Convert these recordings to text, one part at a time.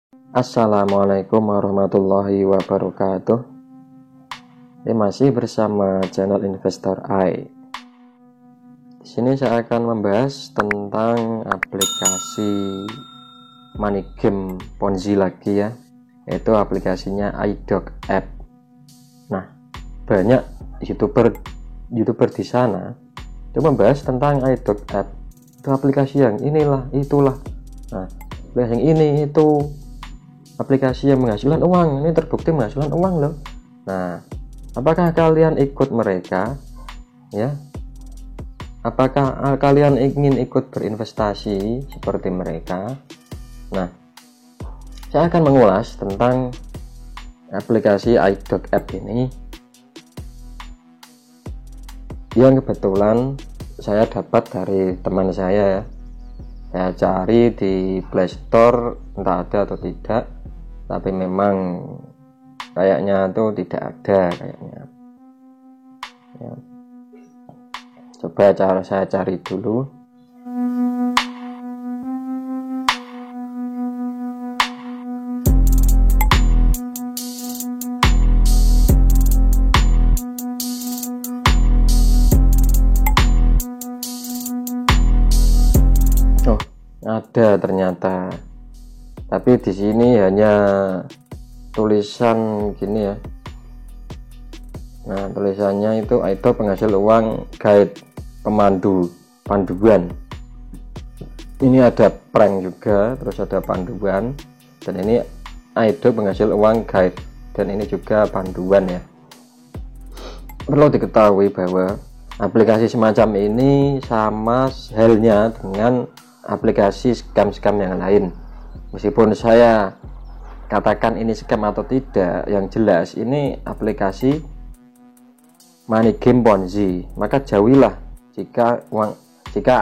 Assalamualaikum warahmatullahi wabarakatuh. Masih bersama channel Investor AI. Di sini saya akan membahas tentang aplikasi money game Ponzi lagi ya, yaitu aplikasinya iDog App. Nah, banyak youtuber di sana itu membahas tentang iDog App. Itu aplikasi yang inilah, itulah. Nah, yang ini itu aplikasi yang menghasilkan uang, ini terbukti menghasilkan uang loh. Nah, apakah kalian ikut mereka ya? Apakah kalian ingin ikut berinvestasi seperti mereka? Nah, saya akan mengulas tentang aplikasi iDog App ini yang kebetulan saya dapat dari teman saya ya. Saya cari di Play Store, entah ada atau tidak, tapi memang kayaknya tuh tidak ada kayaknya ya. Coba saya cari dulu. Oh, ada ternyata. Tapi di sini hanya tulisan gini ya. Nah, tulisannya itu iDog penghasil uang guide, panduan. Ini ada prank juga, terus ada panduan, dan ini iDog penghasil uang guide, dan ini juga panduan ya. Perlu diketahui bahwa aplikasi semacam ini sama halnya dengan aplikasi scam-scam yang lain. Meskipun saya katakan ini scam atau tidak, yang jelas ini aplikasi money game Ponzi. Maka jauhilah jika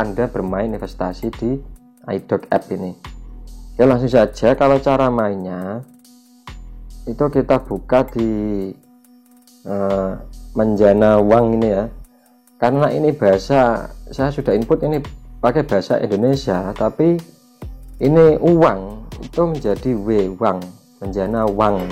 Anda bermain investasi di iDog App ini. Ya, langsung saja. Kalau cara mainnya itu kita buka di menjana uang ini ya. Karena ini bahasa, saya sudah input ini pakai bahasa Indonesia, tapi ini uang itu menjadi uang, menjana uang,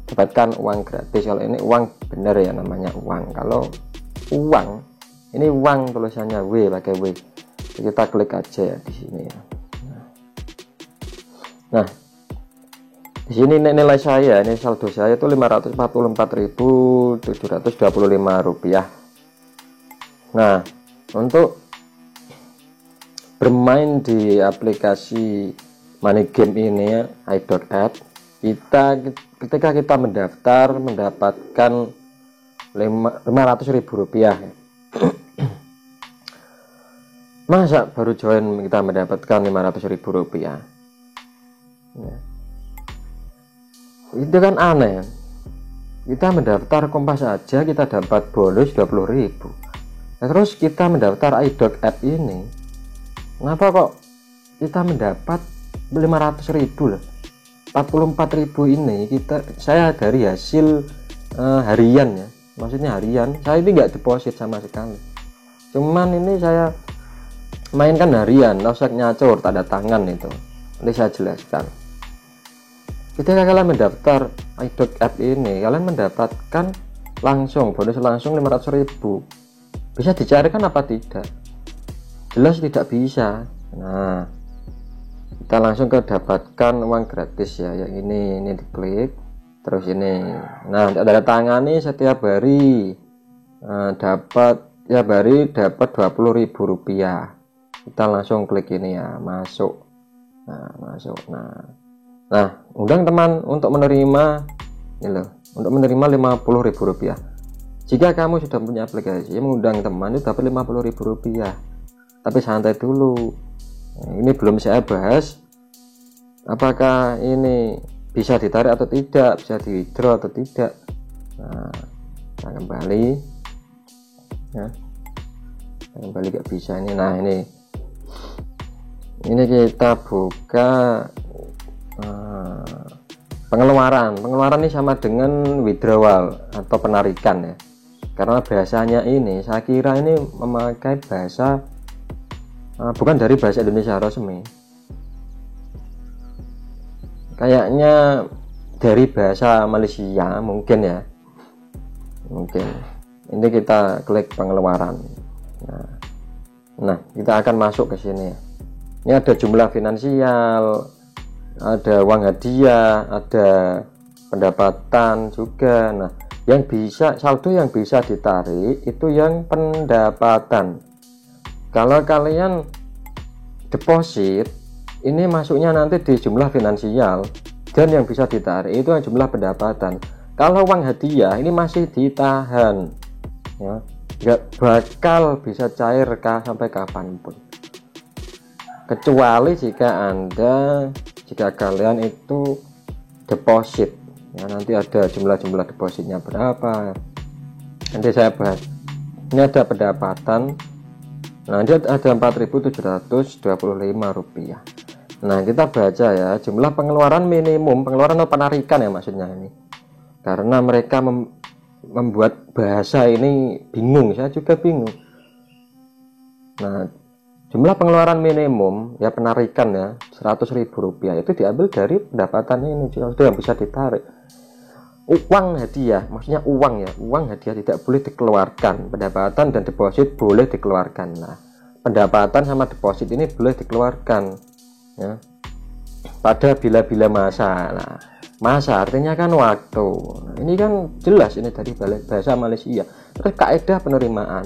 dapatkan uang gratis. Kalau ini uang bener ya, namanya uang. Kalau uang ini uang, tulisannya pakai W. Kita klik aja ya di sini ya. Nah, di sini nilai saya, ini saldo saya itu Rp544.725. Nah, untuk bermain di aplikasi money game ini ya, iDog App, ketika kita mendaftar mendapatkan Rp500.000 ya. Masa baru join kita mendapatkan Rp500.000 ya. Itu kan aneh. Kita mendaftar Kompas aja kita dapat bonus 20.000. Nah, terus kita mendaftar iDog App ini, kenapa kok kita mendapat 500.000 lah? 44.000 ini saya dari hasil harian ya, maksudnya harian. Saya ini nggak deposit sama sekali, cuman ini saya mainkan harian, losak nyacur tanda tangan itu. Nanti saya jelaskan. Ketika kalian mendaftar iDog App ini, kalian mendapatkan langsung bonus langsung 500.000. Bisa dicarikan apa tidak? Jelas tidak bisa. Nah, kita langsung ke dapatkan uang gratis ya, yang ini diklik, terus ini. Nah, tanda tangani setiap hari dapat Rp20.000. Kita langsung klik ini ya, masuk. Nah, masuk. Nah, undang teman untuk menerima ini loh, untuk menerima Rp50.000. Jika kamu sudah punya aplikasi, mengundang teman itu dapat Rp50.000. Tapi santai dulu. Nah, ini belum saya bahas apakah ini bisa ditarik atau tidak, bisa di withdraw atau tidak. Nah, kita kembali ya. Kembali gak bisa ini. Nah, ini kita buka pengeluaran ini sama dengan withdrawal atau penarikan ya. Karena bahasanya ini saya kira ini memakai bahasa bukan dari bahasa Indonesia resmi. kayaknya dari bahasa Malaysia mungkin ya, mungkin. Ini kita klik pengeluaran. Nah, kita akan masuk ke sini. Ini ada jumlah finansial, ada uang hadiah, ada pendapatan juga. Nah, yang bisa saldo yang bisa ditarik itu yang pendapatan. Kalau kalian deposit, ini masuknya nanti di jumlah finansial, dan yang bisa ditarik itu yang jumlah pendapatan. Kalau uang hadiah ini masih ditahan, ya, nggak bakal bisa cair sampai kapanpun, kecuali jika kalian itu deposit, ya, nanti ada jumlah depositnya berapa, nanti saya bahas. Ini ada pendapatan. Nah, dia ada 4.725 rupiah. Nah, kita baca ya, jumlah pengeluaran minimum, pengeluaran atau penarikan ya maksudnya ini. Karena mereka membuat bahasa ini bingung, saya juga bingung. Nah, jumlah pengeluaran minimum ya penarikan ya 100.000 rupiah itu diambil dari pendapatan ini, itu yang bisa ditarik. Uang hadiah, maksudnya uang ya, uang hadiah tidak boleh dikeluarkan. Pendapatan dan deposit boleh dikeluarkan. Nah, pendapatan sama deposit ini boleh dikeluarkan, ya, pada bila-bila masa. Nah, masa artinya kan waktu. Nah, ini kan jelas ini dari bahasa Malaysia. Terus kaidah penerimaan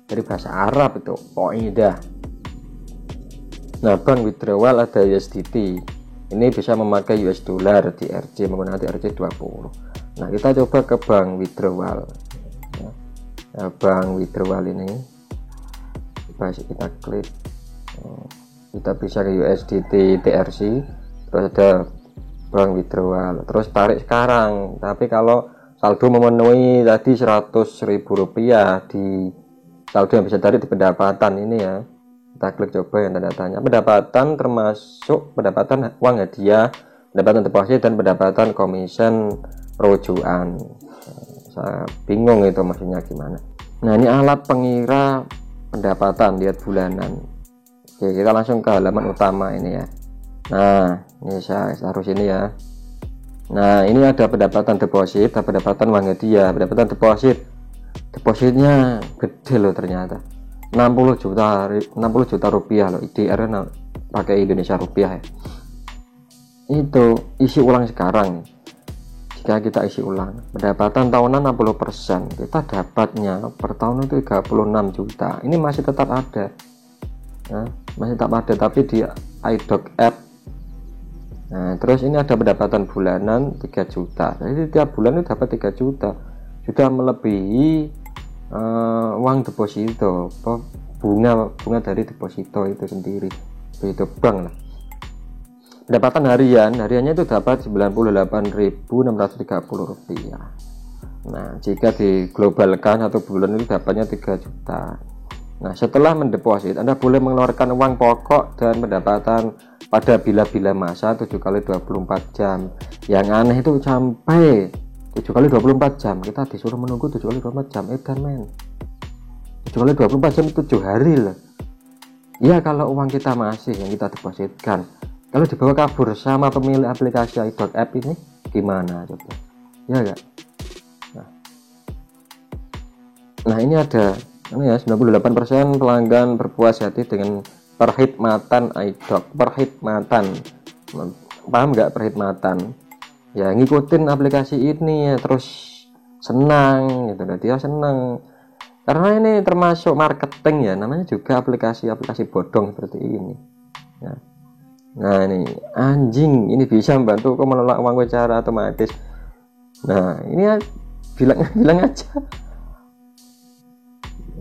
dari bahasa Arab itu qaidah. Nah, bank withdrawal ada USDT. Ini bisa memakai US dollar, DRC, menggunakan DRC 20. Nah, kita coba ke bank withdrawal. Nah, bank withdrawal ini kita klik, kita bisa ke USDT, TRC, terus ada bank withdrawal, terus tarik sekarang. Tapi kalau saldo memenuhi tadi 100.000 rupiah di saldo yang bisa tarik di pendapatan ini ya, kita klik coba yang tanda tanya. Pendapatan termasuk pendapatan uang hadiah, pendapatan deposit, dan pendapatan komisen rujukan. Saya bingung itu maksudnya gimana. Nah, ini alat pengira pendapatan, lihat bulanan. Oke, kita langsung ke halaman utama ini ya. Nah, ini saya harus ini ya. Nah, ini ada pendapatan deposit, ada pendapatan uang hadiah. Pendapatan depositnya gede loh ternyata, 60 juta rupiah loh. IDR pakai Indonesia rupiah ya. Itu isi ulang sekarang. Jika kita isi ulang, pendapatan tahunan 60%, kita dapatnya per tahun itu 36 juta. Ini masih tetap ada, ya, masih tetap ada, tapi di iDoc app. Nah, terus ini ada pendapatan bulanan 3 juta. Jadi tiap bulan itu dapat 3 juta, sudah melebihi uang deposito, bunga dari deposito itu sendiri, itu bank lah. Pendapatan hariannya itu dapat 98.630 rupiah. Nah, jika diglobalkan 1 bulan itu dapatnya 3 juta. Nah, setelah mendeposit, Anda boleh mengeluarkan uang pokok dan pendapatan pada bila-bila masa 7 kali 24 jam. Yang aneh itu sampai 7 kali 24 jam. Kita disuruh menunggu 7 kali 24 jam. Dan men, 7 kali 24 jam itu 7 hari lah. Ya, kalau uang kita masih yang kita depositkan. Kalau dibawa kabur sama pemilik aplikasi iDoc app ini gimana coba? Ya enggak? Nah, ini ada ini ya, 98% pelanggan berpuas hati dengan perkhidmatan iDoc. Perkhidmatan. Paham enggak perkhidmatan? Ya, ngikutin aplikasi ini ya, terus senang gitu. Dia senang. Karena ini termasuk marketing ya, namanya juga aplikasi bodong seperti ini. Ya. Nah, ini anjing, ini bisa membantu kau menolak uang secara otomatis. Nah, ini ya, bilang aja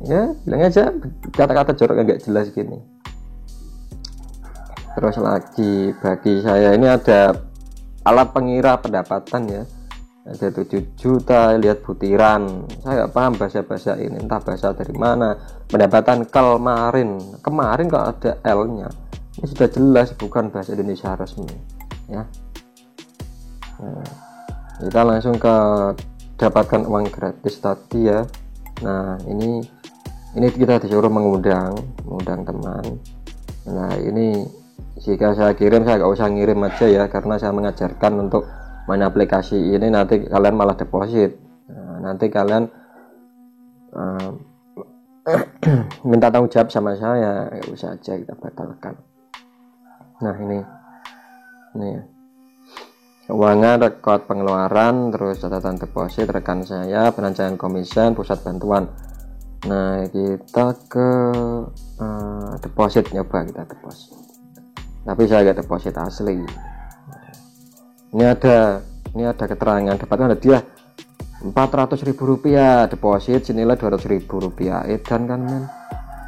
ya, bilang aja kata-kata jorok agak jelas gini. Terus lagi bagi saya ini ada alat pengira pendapatan ya, ada 7 juta. Lihat butiran, saya nggak paham bahasa ini, entah bahasa dari mana. Pendapatan kemarin kok ada L nya, ini sudah jelas bukan bahasa Indonesia resmi ya. Nah, kita langsung ke dapatkan uang gratis tadi ya. Nah, ini kita disuruh mengundang teman. Nah, ini jika saya kirim, saya nggak usah ngirim aja ya, karena saya mengajarkan untuk main aplikasi ini. Nanti kalian malah deposit. Nanti kalian minta tanggung jawab sama saya, nggak usah aja, kita batalkan. Nah ini keuangan, rekod pengeluaran, terus catatan deposit rekan saya, penagihan komisen, pusat bantuan. Nah kita ke deposit, nyoba kita deposit, tapi saya nggak deposit asli. Ini ada keterangan dapatkan hadiah Rp400.000 deposit senilai Rp200.000. Edan kan men,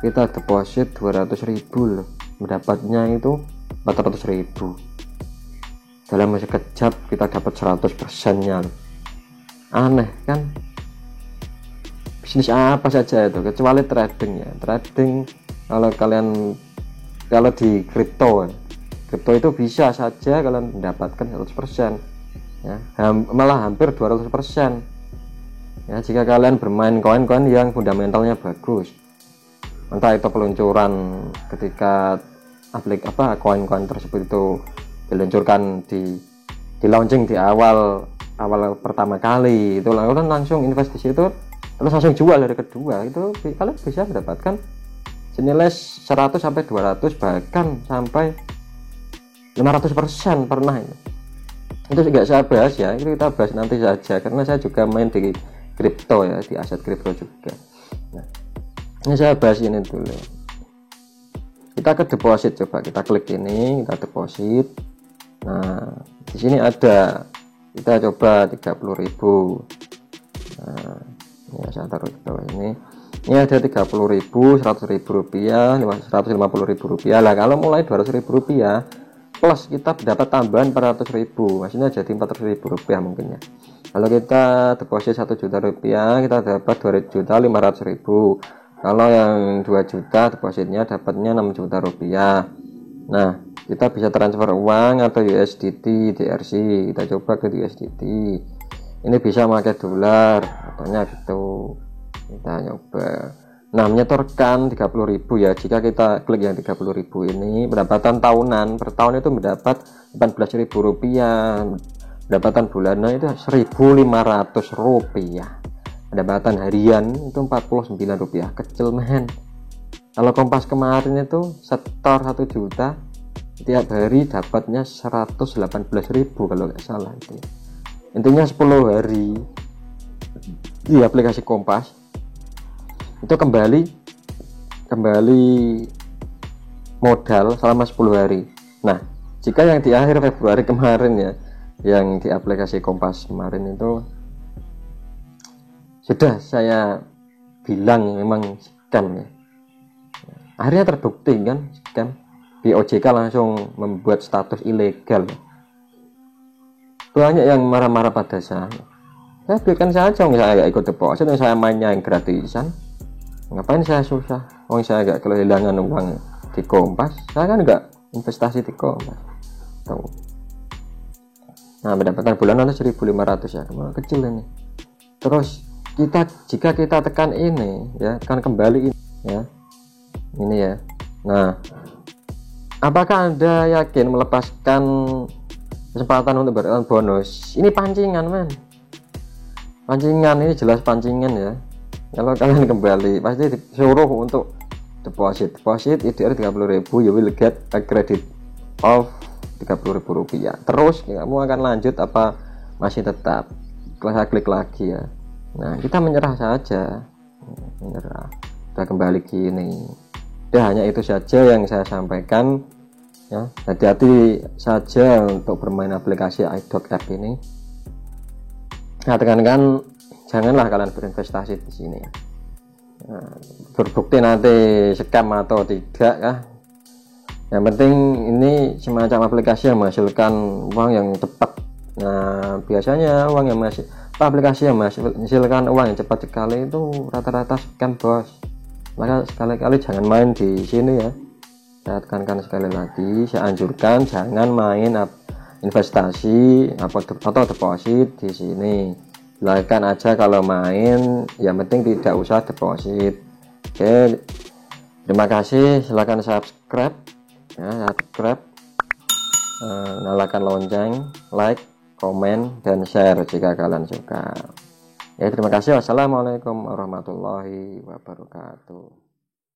kita deposit Rp200.000 loh, mendapatnya itu Rp400.000. Dalam sekejap kita dapat 100% nya. Aneh kan? Bisnis apa saja itu, kecuali trading ya. Trading kalau di kripto itu bisa saja kalian mendapatkan 100% ya, malah hampir 200% ya, jika kalian bermain koin-koin yang fundamentalnya bagus. Entah itu peluncuran ketika koin-koin tersebut itu diluncurkan, di launching di awal pertama kali itu, langsung invest di situ, terus langsung jual dari kedua, itu kalian bisa mendapatkan senilai 100 sampai 200 bahkan sampai 500% pernah. Itu juga saya bahas ya, itu kita bahas nanti saja, karena saya juga main di kripto ya, di aset kripto juga. Nah, ini saya bahas ini dulu. Kita ke deposit, coba kita klik ini, kita deposit. Nah di sini ada, kita coba 30.000. Nah ini saya taruh di bawah ini ada 30.000, Rp100.000, Rp150.000 lah. Kalau mulai Rp200.000 plus kita dapat tambahan Rp400.000, maksudnya jadi Rp400.000 mungkin ya. Kalau kita deposit Rp1 juta, kita dapat Rp2.500.000. Kalau yang 2 juta depositnya dapatnya Rp6 juta. Nah kita bisa transfer uang atau USDT, DRC. Kita coba ke USDT. Ini bisa pakai dolar, katanya gitu. Kita nyoba. Nah menyetorkan 30.000 ya. Jika kita klik yang 30.000 ini, pendapatan tahunan per tahun itu mendapat Rp14.000. Pendapatan bulanan itu Rp1.500. Pendapatan harian itu Rp49. Kecil men. Kalau Kompas kemarin itu setor 1 juta, tiap hari dapatnya 118.000 kalau nggak salah itu. Intinya 10 hari di aplikasi Kompas itu kembali modal selama 10 hari. Nah jika yang di akhir Februari kemarin ya, yang di aplikasi Kompas kemarin itu sudah saya bilang memang scam ya, akhirnya terbukti kan scam. OJK langsung membuat status ilegal. Banyak yang marah-marah pada saya. Saya berikan saja, saya nggak ikut deposit, saya mainnya yang gratisan. Ngapain saya susah? Saya nggak kehilangan uang di Kompas. Saya kan nggak investasi di Kompas. Tuh. Nah pendapatan bulanan 1.500 ya, kecil ini. Terus jika kita tekan ini ya, tekan kembali ini ya, ini ya. Nah apakah Anda yakin melepaskan kesempatan untuk mendapatkan bonus? Ini pancingan men, pancingan, ini jelas pancingan ya. Kalau kalian kembali pasti disuruh untuk deposit IDR 30.000, you will get a credit of Rp30.000. Terus kamu akan lanjut apa masih tetap? Saya klik lagi ya. Nah kita menyerah saja, menyerah. Kita kembali gini. Ya hanya itu saja yang saya sampaikan ya. Hati-hati saja untuk bermain aplikasi iDoc App ini. Nah tekankan janganlah kalian berinvestasi di sini ya. Nah, berbukti nanti scam atau tidak ya, yang penting ini semacam aplikasi yang menghasilkan uang yang cepat. Nah biasanya aplikasi yang menghasilkan uang yang cepat sekali itu rata-rata scam bos. Maka sekali-kali jangan main di sini ya. Saya tekankan sekali lagi, saya anjurkan jangan main investasi atau deposit di sini. Silakan aja kalau main, yang penting tidak usah deposit. Oke, terima kasih. Silakan subscribe ya, subscribe nyalakan lonceng, like, komen, dan share jika kalian suka. Ya, terima kasih. Wassalamualaikum warahmatullahi wabarakatuh.